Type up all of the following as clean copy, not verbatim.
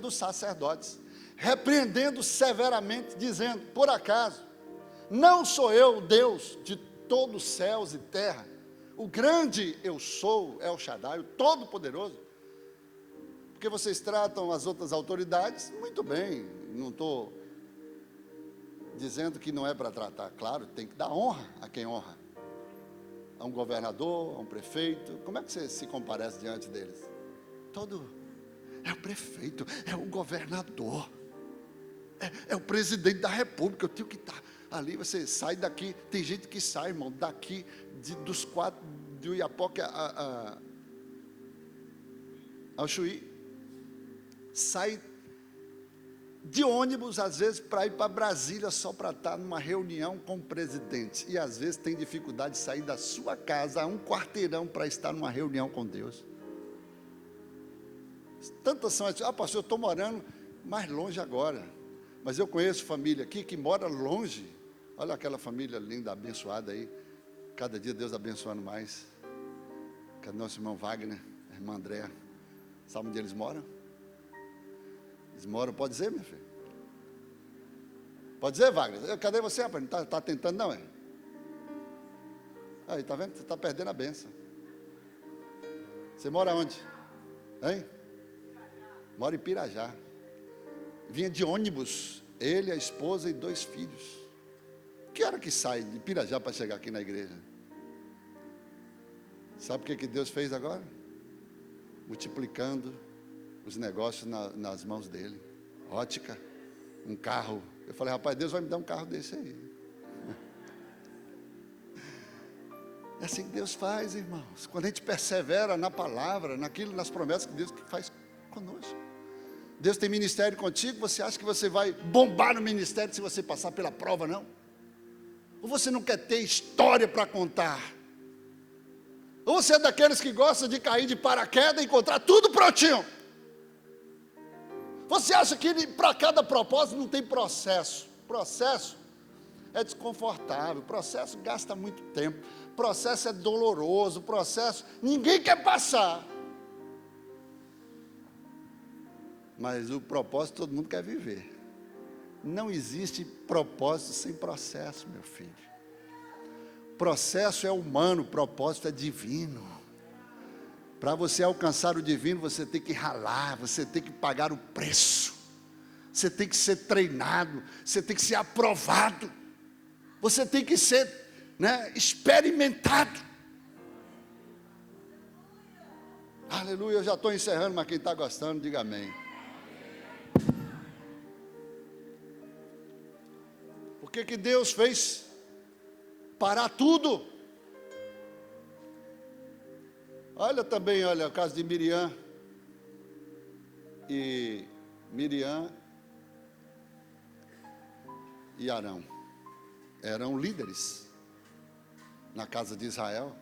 dos sacerdotes, repreendendo severamente, dizendo: por acaso, não sou eu o Deus de todos os céus e terra, o grande eu sou, El Shaddai, o Todo-Poderoso? Porque vocês tratam as outras autoridades muito bem, não estou dizendo que não é para tratar, claro, tem que dar honra a quem honra, a um governador, a um prefeito. Como é que você se comparece diante deles? É o prefeito, é o governador, é o presidente da república, eu tenho que estar ali. Você sai daqui, tem gente que sai, irmão, daqui, dos quatro, do Iapoque ao Chuí, sai de ônibus, às vezes, para ir para Brasília, só para estar numa reunião com o presidente, e às vezes tem dificuldade de sair da sua casa a um quarteirão para estar numa reunião com Deus. Tantas são as... pastor, eu estou morando mais longe agora, mas eu conheço família aqui que mora longe. Olha aquela família linda, abençoada aí, cada dia Deus abençoando mais. Cadê nosso irmão Wagner, a irmã Andréa? Sabe onde eles moram? Eles moram, pode dizer, minha filha? Pode dizer, Wagner? Cadê você, rapaz? Não está tentando, não, é? Aí, está vendo? Você está perdendo a bênção. Você mora onde? Hein? Mora em Pirajá. Vinha de ônibus, ele, a esposa e 2 filhos. Que hora que sai de Pirajá para chegar aqui na igreja? Sabe o que Deus fez agora? Multiplicando os negócios nas mãos dele. Ótica, um carro. Eu falei: rapaz, Deus vai me dar um carro desse aí. É assim que Deus faz, irmãos. Quando a gente persevera na palavra, naquilo, nas promessas que Deus faz conosco. Deus tem ministério contigo. Você acha que você vai bombar no ministério se você passar pela prova, não? Ou você não quer ter história para contar? Ou você é daqueles que gosta de cair de paraquedas e encontrar tudo prontinho? Você acha que para cada propósito não tem processo? Processo é desconfortável, processo gasta muito tempo, processo é doloroso, processo ninguém quer passar. Mas o propósito todo mundo quer viver. Não existe propósito sem processo, meu filho. Processo é humano, propósito é divino. Para você alcançar o divino, você tem que ralar, você tem que pagar o preço, você tem que ser treinado, você tem que ser aprovado, você tem que ser, experimentado. Aleluia, eu já estou encerrando, mas quem está gostando, diga amém. Por que Deus fez parar tudo? Olha também, olha o caso de Miriam e Arão. Eram líderes na casa de Israel.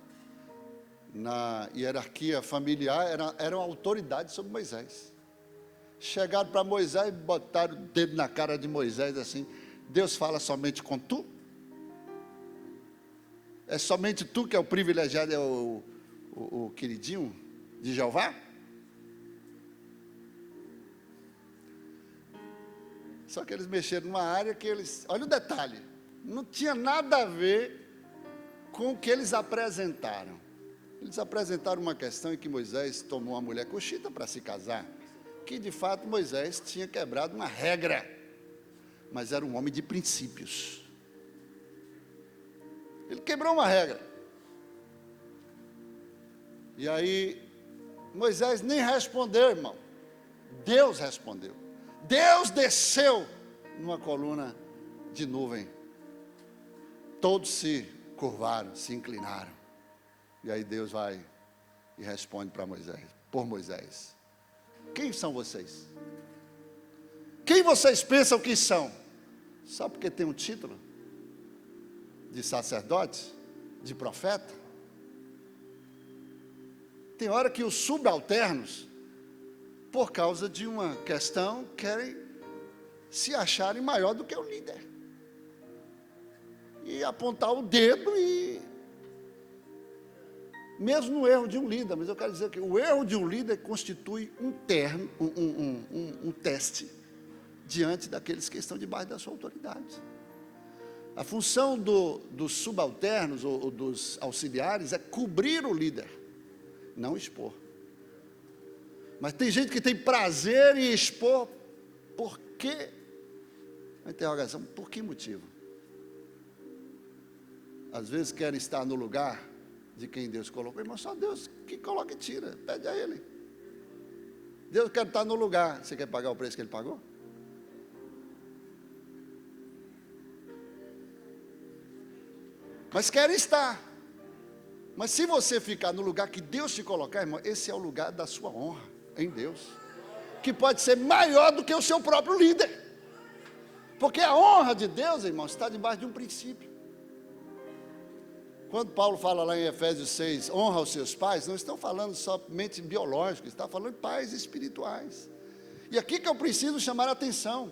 Na hierarquia familiar, eram autoridades sobre Moisés. Chegaram para Moisés e botaram o dedo na cara de Moisés assim: Deus fala somente com tu? É somente tu que é o privilegiado, é o queridinho de Jeová? Só que eles mexeram numa área que eles... Olha o detalhe. Não tinha nada a ver com o que eles apresentaram. Eles apresentaram uma questão em que Moisés tomou uma mulher cuxita para se casar. Que de fato Moisés tinha quebrado uma regra. Mas era um homem de princípios. Ele quebrou uma regra. E aí, Moisés nem respondeu, irmão. Deus respondeu. Deus desceu numa coluna de nuvem. Todos se curvaram, se inclinaram. E aí Deus vai e responde para Moisés, por Moisés: quem são vocês? Quem vocês pensam que são? Só porque tem um título de sacerdote, de profeta? Tem hora que os subalternos, por causa de uma questão, querem se acharem maior do que o líder. E apontar o dedo e mesmo no erro de um líder, mas eu quero dizer que o erro de um líder constitui um teste diante daqueles que estão debaixo da sua autoridade. A função dos subalternos ou dos auxiliares é cobrir o líder, não expor. Mas tem gente que tem prazer em expor. Por quê? A interrogação, por que motivo? Às vezes querem estar no lugar de quem Deus colocou. Irmão, só Deus que coloca e tira, pede a Ele. Deus quer estar no lugar, você quer pagar o preço que Ele pagou? Mas querem estar. Mas se você ficar no lugar que Deus te colocar, irmão, esse é o lugar da sua honra em Deus, que pode ser maior do que o seu próprio líder, porque a honra de Deus, irmão, está debaixo de um princípio. Quando Paulo fala lá em Efésios 6, honra os seus pais, não estão falando somente biológicos, está falando de pais espirituais. E aqui que eu preciso chamar a atenção,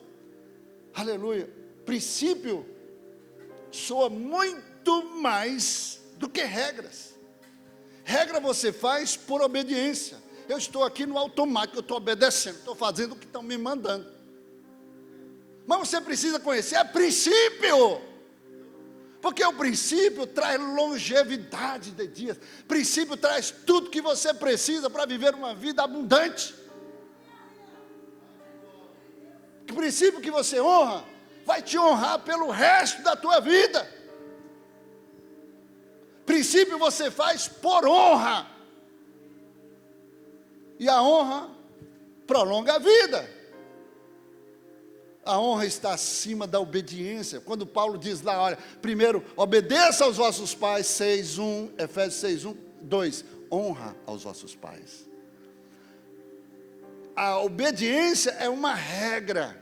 aleluia, princípio soa muito mais do que regras. Regra você faz por obediência. Eu estou aqui no automático, eu estou obedecendo, estou fazendo o que estão me mandando. Mas você precisa conhecer princípio, porque o princípio traz longevidade de dias. Princípio traz tudo que você precisa para viver uma vida abundante. O princípio que você honra vai te honrar pelo resto da tua vida. Princípio você faz por honra, e a honra prolonga a vida. A honra está acima da obediência. Quando Paulo diz lá, olha, primeiro, obedeça aos vossos pais, 6:1, Efésios 6:1, 2, honra aos vossos pais. A obediência é uma regra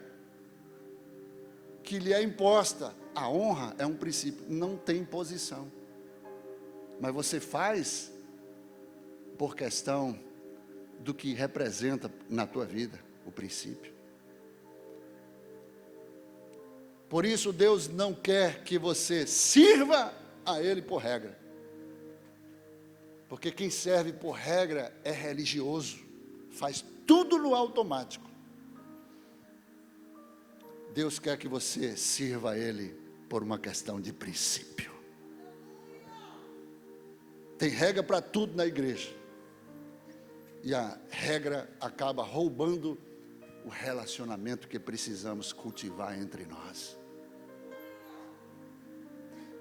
que lhe é imposta. A honra é um princípio, não tem imposição. Mas você faz por questão do que representa na tua vida, o princípio. Por isso Deus não quer que você sirva a Ele por regra. Porque quem serve por regra é religioso, faz tudo no automático. Deus quer que você sirva a Ele por uma questão de princípio. Tem regra para tudo na igreja. E a regra acaba roubando o relacionamento que precisamos cultivar entre nós.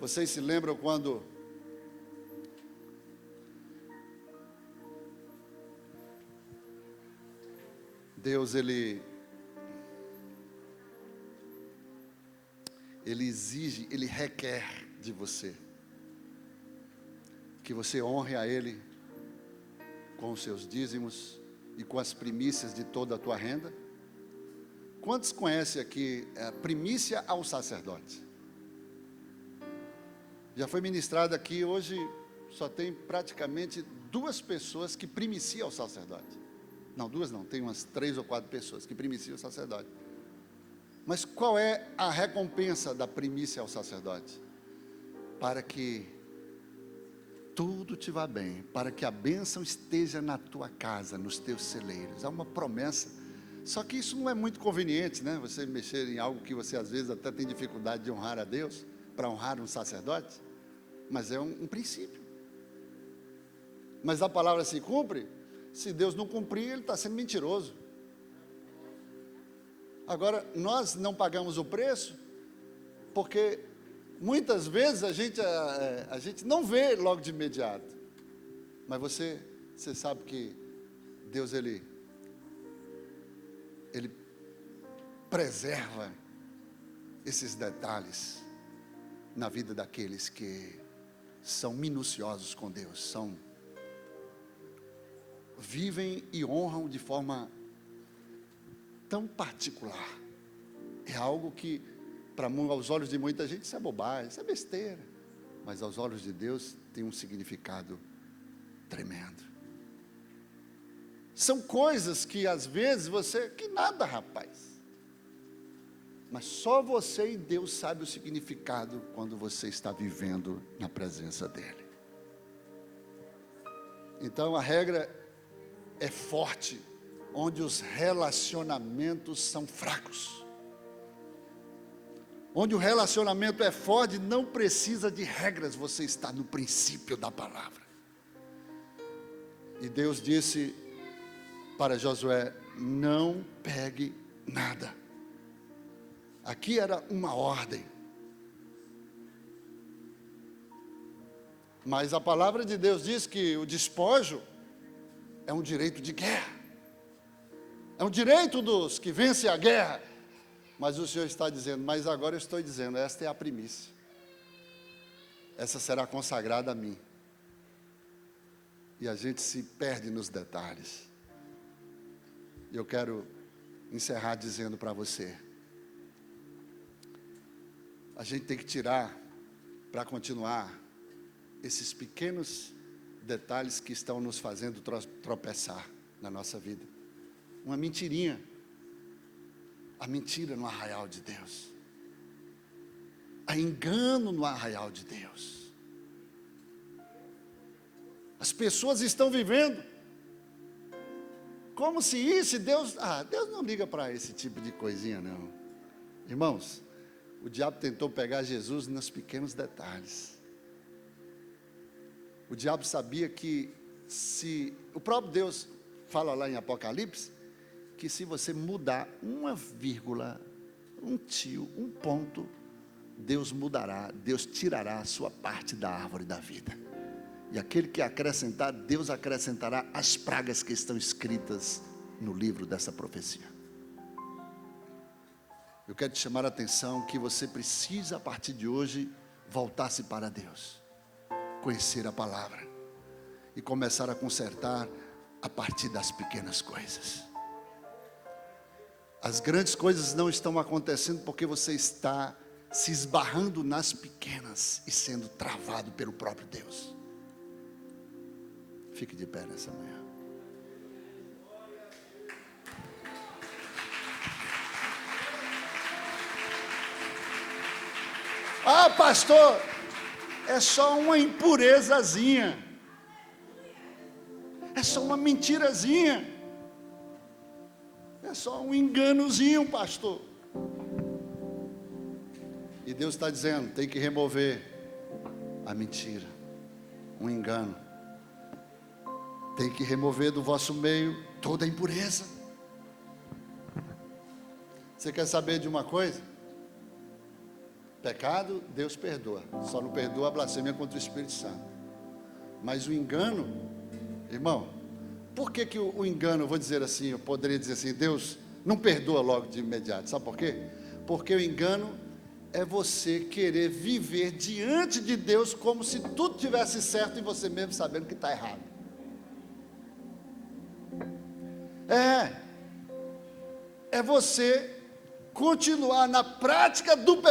Vocês se lembram quando Deus, Ele exige, Ele requer de você que você honre a Ele com os seus dízimos e com as primícias de toda a tua renda? Quantos conhecem aqui a primícia ao sacerdote? Já foi ministrado aqui, hoje só tem praticamente 2 pessoas que primiciam ao sacerdote. Não, 2 não, tem umas 3 ou 4 pessoas que primiciam ao sacerdote. Mas qual é a recompensa da primícia ao sacerdote? Para que tudo te vá bem, para que a bênção esteja na tua casa, nos teus celeiros. Há uma promessa, só que isso não é muito conveniente, né? Você mexer em algo que você às vezes até tem dificuldade de honrar a Deus, para honrar um sacerdote, mas é um princípio. Mas a palavra se cumpre, se Deus não cumprir, Ele está sendo mentiroso. Agora, nós não pagamos o preço, porque muitas vezes a gente não vê logo de imediato, mas você sabe que Deus, Ele preserva esses detalhes na vida daqueles que são minuciosos com Deus, vivem e honram de forma tão particular. É algo que aos olhos de muita gente isso é bobagem, isso é besteira, mas aos olhos de Deus tem um significado tremendo. São coisas que às vezes que nada, rapaz, mas só você e Deus sabe o significado quando você está vivendo na presença dEle. Então a regra é forte, onde os relacionamentos são fracos. Onde o relacionamento é forte, não precisa de regras, você está no princípio da palavra. E Deus disse para Josué: não pegue nada. Aqui era uma ordem. Mas a palavra de Deus diz que o despojo é um direito de guerra. É um direito dos que vencem a guerra. Mas o Senhor está dizendo: mas agora eu estou dizendo, esta é a primícia. Essa será consagrada a mim. E a gente se perde nos detalhes. E eu quero encerrar dizendo para você: a gente tem que tirar, para continuar, esses pequenos detalhes que estão nos fazendo tropeçar na nossa vida. Uma mentirinha. A mentira no arraial de Deus. A engano no arraial de Deus. As pessoas estão vivendo como se isso, Deus não liga para esse tipo de coisinha, não. Irmãos, o diabo tentou pegar Jesus nos pequenos detalhes. O diabo sabia que o próprio Deus fala lá em Apocalipse, que se você mudar uma vírgula, um tio, um ponto, Deus mudará, Deus tirará a sua parte da árvore da vida. E aquele que acrescentar, Deus acrescentará as pragas que estão escritas no livro dessa profecia. Eu quero te chamar a atenção que você precisa, a partir de hoje, voltar-se para Deus, conhecer a palavra e começar a consertar a partir das pequenas coisas. As grandes coisas não estão acontecendo porque você está se esbarrando nas pequenas e sendo travado pelo próprio Deus. Fique de pé nessa manhã. Ah, pastor, é só uma impurezazinha. É só uma mentirazinha. É só um enganozinho, pastor. E Deus está dizendo: tem que remover a mentira, o engano. Tem que remover do vosso meio toda a impureza. Você quer saber de uma coisa? Pecado, Deus perdoa. Só não perdoa a blasfêmia contra o Espírito Santo. Mas o engano, irmão, por que o engano, eu vou dizer assim, eu poderia dizer assim, Deus não perdoa logo de imediato. Sabe por quê? Porque o engano é você querer viver diante de Deus como se tudo tivesse certo e você mesmo sabendo que está errado. É você continuar na prática do pecado.